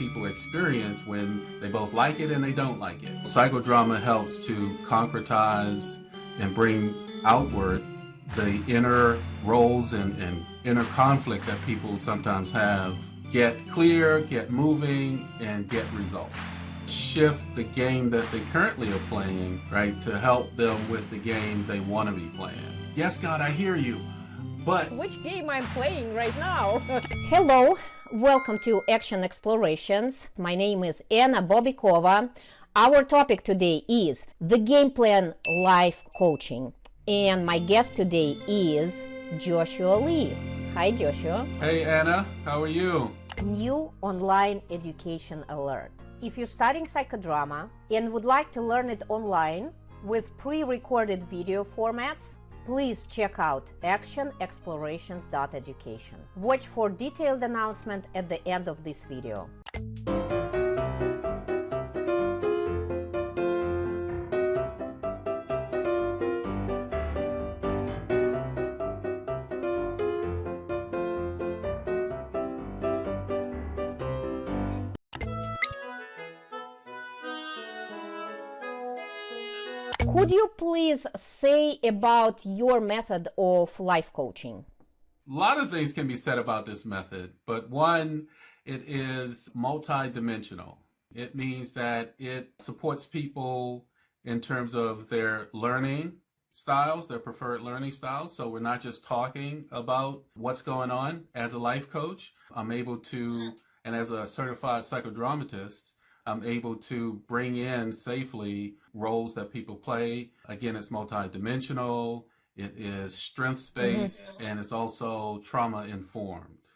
people experience when they both like it and they don't like it. Psychodrama helps to concretize and bring outward the inner roles and inner conflict that people sometimes have. Get clear, get moving, and get results. Shift the game that they currently are playing, right, to help them with the game they want to be playing. Yes, God, I hear you, but... Which game I'm playing right now? Hello, welcome to Action Explorations. My name is Anna Bobikova. Our topic today is the Game Plan Life Coaching. And my guest today is Joshua Lee. Hi, Joshua. Hey, Anna, how are you? New online education alert. If you're studying psychodrama and would like to learn it online with pre-recorded video formats, please check out actionexplorations.education. Watch for detailed announcement at the end of this video. Could you please say about your method of life coaching? A lot of things can be said about this method, but one, it is multidimensional. It means that it supports people in terms of their learning styles, their preferred learning styles. So we're not just talking about what's going on. As a life coach, I'm able to, and as a certified psychodramatist, I'm able to bring in safely roles that people play. Again, it's multidimensional, it is strengths-based, and it's also trauma-informed,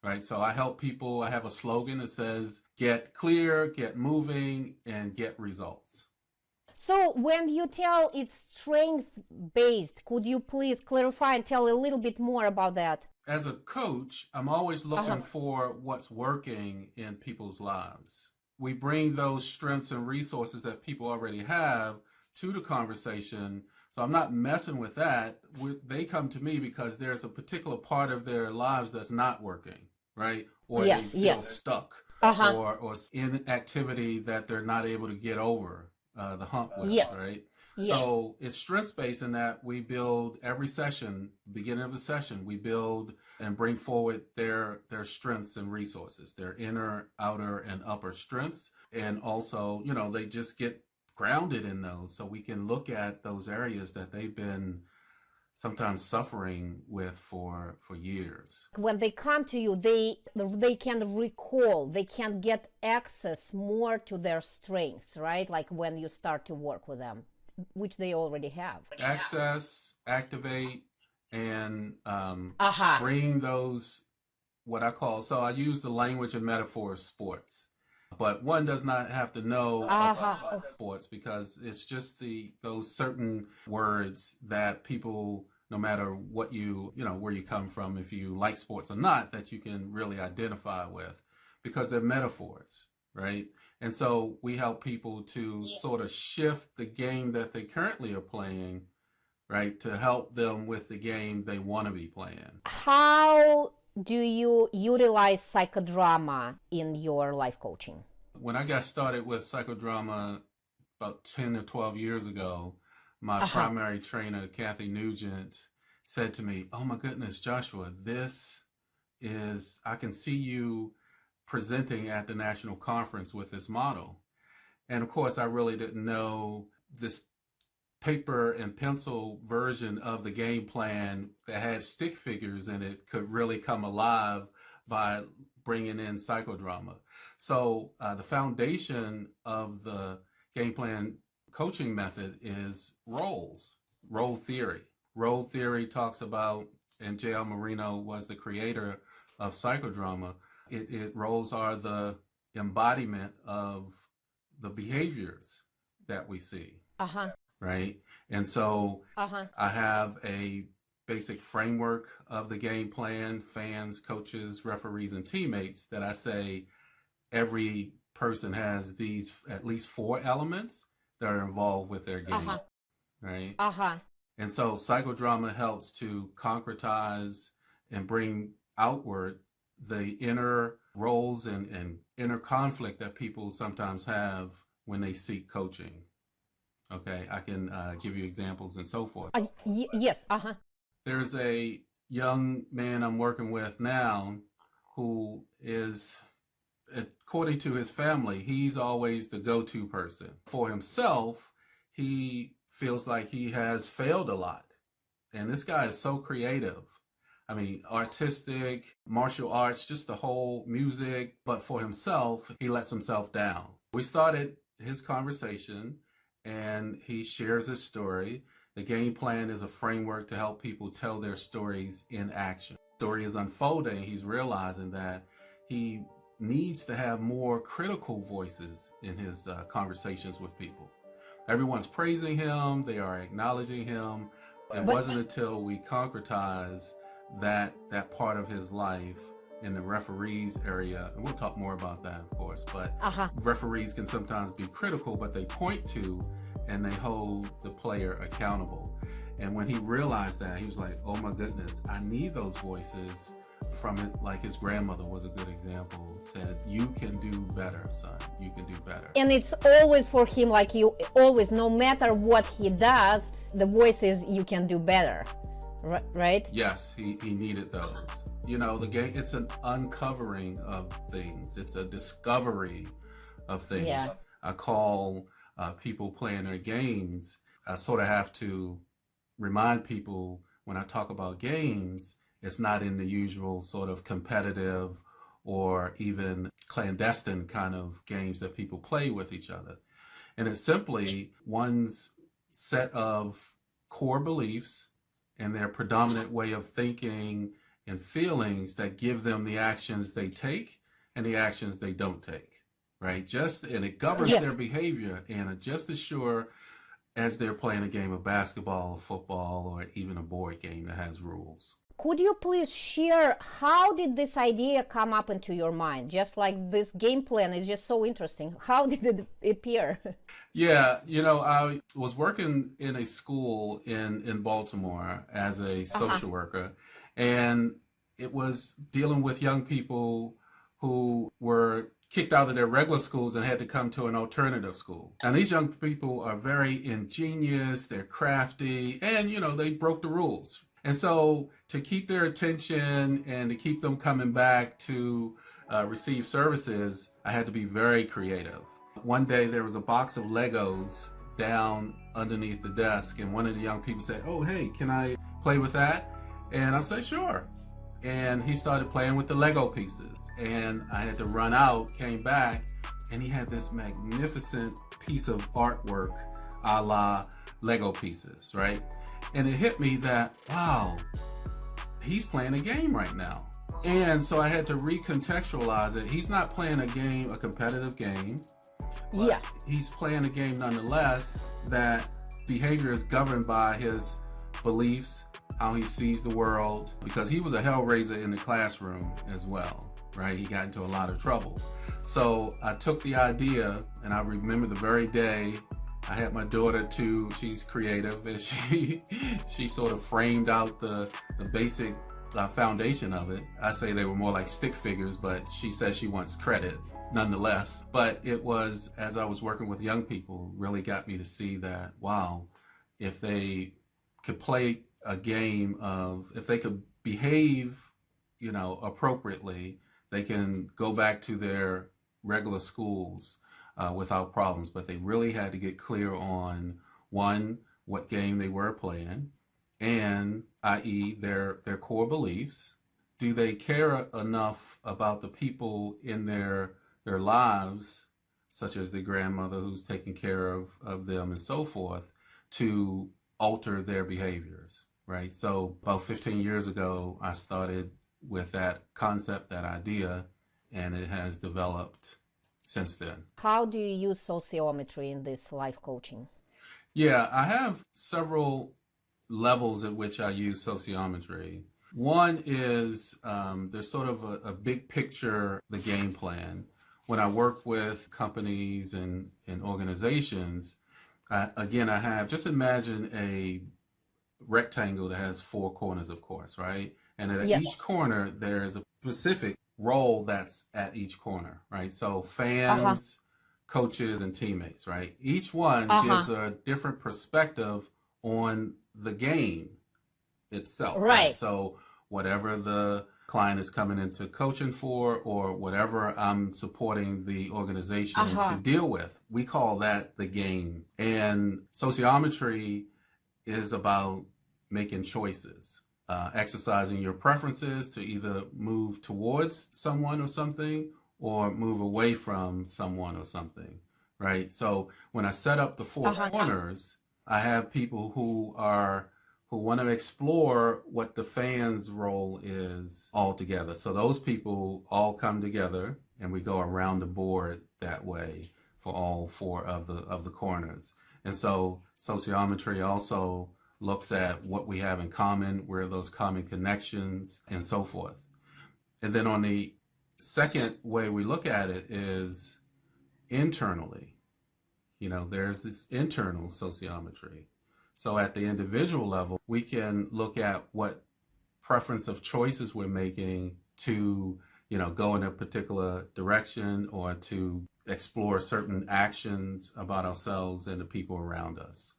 right? So I help people, I have a slogan that says, get clear, get moving, and get results. So when you tell it's strength-based, could you please clarify and tell a little bit more about that? As a coach, I'm always looking for what's working in people's lives. We bring those strengths and resources that people already have to the conversation. So I'm not messing with that. They come to me because there's a particular part of their lives that's not working, right? Or they feel stuck, or in activity that they're not able to get over the hump with, right? So it's strengths-based in that we build every session, beginning of the session, we build and bring forward their strengths and resources, their inner, outer, and upper strengths. And also, you know, they just get grounded in those so we can look at those areas that they've been sometimes suffering with for years. When they come to you, they can recall, they can get access more to their strengths, right? Like when you start to work with them, which they already have. Access, activate, and bring those, what I call, so I use the language and metaphor of sports, but one does not have to know about sports because it's just those certain words that people, no matter what where you come from, if you like sports or not, that you can really identify with because they're metaphors, right? And so we help people to sort of shift the game that they currently are playing, right, to help them with the game they want to be playing. How do you utilize psychodrama in your life coaching? When I got started with psychodrama about 10 or 12 years ago, my primary trainer, Kathy Nugent, said to me, "Oh my goodness, Joshua, I can see you presenting at the national conference with this model." And of course, I really didn't know this paper and pencil version of the game plan that had stick figures in it could really come alive by bringing in psychodrama. So the foundation of the game plan coaching method is roles, role theory. Role theory talks about, and J.L. Marino was the creator of psychodrama, roles are the embodiment of the behaviors that we see, right? And so I have a basic framework of the game plan, fans, coaches, referees, and teammates that I say every person has these at least 4 elements that are involved with their game, right? And so psychodrama helps to concretize and bring outward the inner roles and inner conflict that people sometimes have when they seek coaching. Okay, I can give you examples and so forth. Yes, uh-huh. There's a young man I'm working with now who is, according to his family, he's always the go-to person. For himself, he feels like he has failed a lot. And this guy is so creative. I mean, artistic, martial arts, just the whole music. But for himself, he lets himself down. We started his conversation and he shares his story. The game plan is a framework to help people tell their stories in action. The story is unfolding. He's realizing that he needs to have more critical voices in his conversations with people. Everyone's praising him. They are acknowledging him. It wasn't until we concretized that part of his life in the referees area, and we'll talk more about that, of course, but referees can sometimes be critical, but they point to and they hold the player accountable. And when he realized that, he was like, oh my goodness, I need those voices from it. Like his grandmother was a good example, said, you can do better, son, you can do better. And it's always for him, like you always, no matter what he does, the voice is, you can do better, right? Yes, he needed those. You know, the game, it's an uncovering of things. It's a discovery of things. Yeah. I call people playing their games, I sort of have to remind people when I talk about games, it's not in the usual sort of competitive or even clandestine kind of games that people play with each other. And it's simply one's set of core beliefs and their predominant way of thinking and feelings that give them the actions they take and the actions they don't take, right? And it governs their behavior, and just as sure as they're playing a game of basketball or football or even a board game that has rules. Could you please share how did this idea come up into your mind? Just like this game plan is just so interesting. How did it appear? Yeah, you know, I was working in a school in Baltimore as a social worker, and it was dealing with young people who were kicked out of their regular schools and had to come to an alternative school. And these young people are very ingenious, they're crafty, and, you know, they broke the rules. And so to keep their attention and to keep them coming back to receive services, I had to be very creative. One day there was a box of Legos down underneath the desk, and one of the young people said, oh, hey, can I play with that? And I said, sure. And he started playing with the Lego pieces, and I had to run out, came back, and he had this magnificent piece of artwork a la Lego pieces, right? And it hit me that, wow, he's playing a game right now. And so I had to recontextualize it. He's not playing a game, a competitive game. Yeah. He's playing a game nonetheless that behavior is governed by his beliefs, how he sees the world, because he was a hellraiser in the classroom as well, right? He got into a lot of trouble. So I took the idea, and I remember the very day I had my daughter too. She's creative, and she sort of framed out the basic foundation of it. I say they were more like stick figures, but she says she wants credit nonetheless. But it was, as I was working with young people, really got me to see that, wow, if they could play a game of, if they could behave, you know, appropriately, they can go back to their regular schools without problems. But they really had to get clear on, one, what game they were playing, and i.e. their core beliefs. Do they care enough about the people in their lives, such as the grandmother who's taking care of them and so forth, to alter their behaviors, right? So about 15 years ago, I started with that concept, that idea, and it has developed since then. How do you use sociometry in this life coaching? Yeah, I have several levels at which I use sociometry. One is there's sort of a big picture, the game plan. When I work with companies and organizations, again, I have, just imagine a rectangle that has four corners, of course, right? And at each corner, there is a specific role that's at each corner, right? So fans, coaches, and teammates, right? Each one gives a different perspective on the game itself, right? So whatever the client is coming into coaching for, or whatever I'm supporting the organization to deal with, we call that the game. And sociometry is about making choices, exercising your preferences to either move towards someone or something, or move away from someone or something, right? So when I set up the four corners, I have people who want to explore what the fans' role is all together. So those people all come together, and we go around the board that way for all four of the corners. And so sociometry also looks at what we have in common, where are those common connections, and so forth. And then on the second way we look at it is internally. You know, there's this internal sociometry. So at the individual level, we can look at what preference of choices we're making to, you know, go in a particular direction, or to explore certain actions about ourselves and the people around us.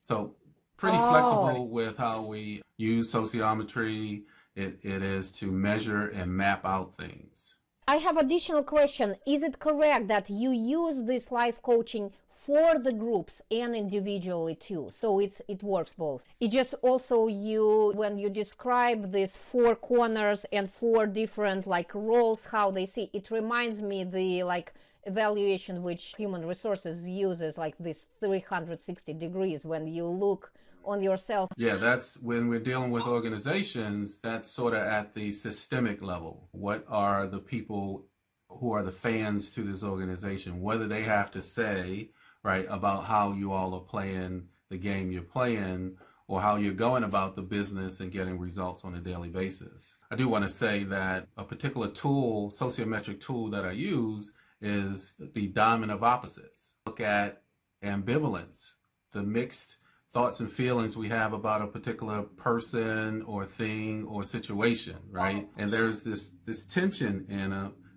So pretty flexible with how we use sociometry. It is to measure and map out things. I have additional question. Is it correct that you use this life coaching for the groups and individually too? So it works both. It just also when you describe these four corners and four different like roles, how they see, it reminds me the like evaluation which human resources uses, like this 360 degrees when you look on yourself. Yeah, that's when we're dealing with organizations, that's sort of at the systemic level. What are the people who are the fans to this organization? What do they have to say, right, about how you all are playing the game you're playing, or how you're going about the business and getting results on a daily basis? I do want to say that a particular tool, sociometric tool that I use, is the diamond of opposites. Look at ambivalence, the mixed thoughts and feelings we have about a particular person or thing or situation, right? And there's this tension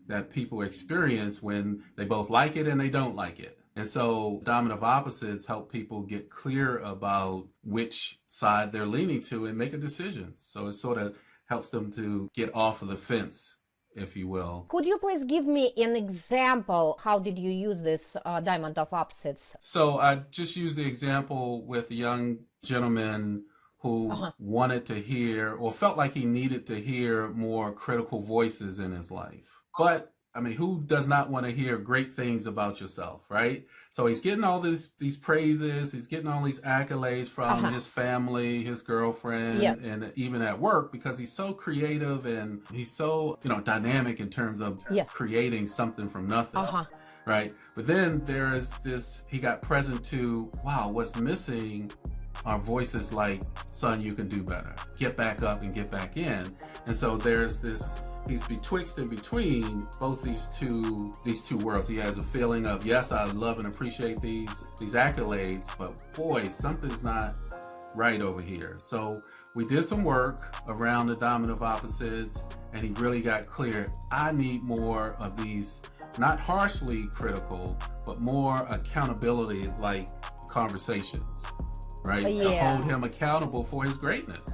that people experience when they both like it and they don't like it. And so diamond of opposites help people get clear about which side they're leaning to and make a decision. So it sort of helps them to get off of the fence, if you will. Could you please give me an example? How did you use this diamond of opposites? So I just used the example with a young gentleman who wanted to hear, or felt like he needed to hear, more critical voices in his life. But I mean, who does not want to hear great things about yourself, right? So he's getting all these praises, he's getting all these accolades from his family, his girlfriend, and even at work, because he's so creative and he's so, dynamic in terms of creating something from nothing, right? But then there's he got present to, wow, what's missing are voices like, son, you can do better. Get back up and get back in. And so there's he's betwixt and between both these two worlds. He has a feeling of, yes, I love and appreciate these accolades, but boy, something's not right over here. So we did some work around the diamond of opposites, and he really got clear. I need more of these, not harshly critical, but more accountability like conversations, right? To hold him accountable for his greatness.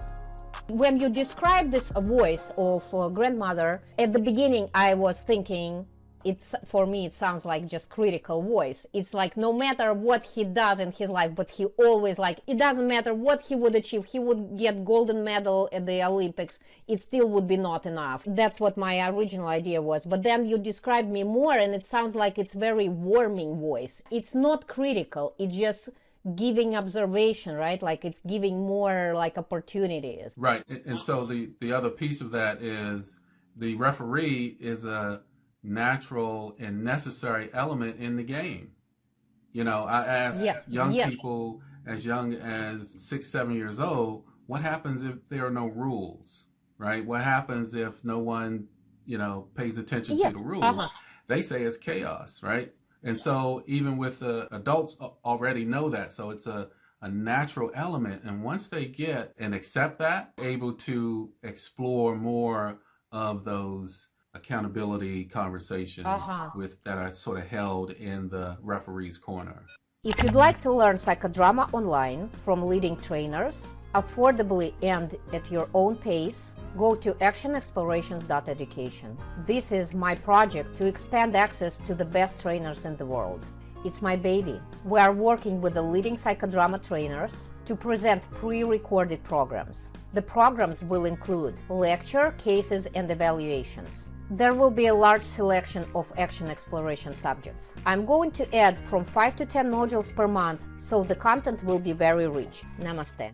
When you describe this voice of grandmother, at the beginning I was thinking, for me it sounds like just critical voice. It's like no matter what he does in his life, but he always it doesn't matter what he would achieve, he would get golden medal at the Olympics, it still would be not enough. That's what my original idea was. But then you described me more and it sounds like it's very warming voice. It's not critical, it's just giving observation, right? Like it's giving more like opportunities. Right. And so the other piece of that is the referee is a natural and necessary element in the game. I ask young people as young as 6, 7 years old, what happens if there are no rules, right? What happens if no one, pays attention to the rules? They say it's chaos, right? And so even with adults already know that. So it's a natural element. And once they get and accept that, able to explore more of those accountability conversations that I sort of held in the referee's corner. If you'd like to learn psychodrama online from leading trainers, affordably and at your own pace, go to actionexplorations.education. This is my project to expand access to the best trainers in the world. It's my baby. We are working with the leading psychodrama trainers to present pre-recorded programs. The programs will include lecture, cases, and evaluations. There will be a large selection of action exploration subjects. I'm going to add from 5 to 10 modules per month, so the content will be very rich. Namaste.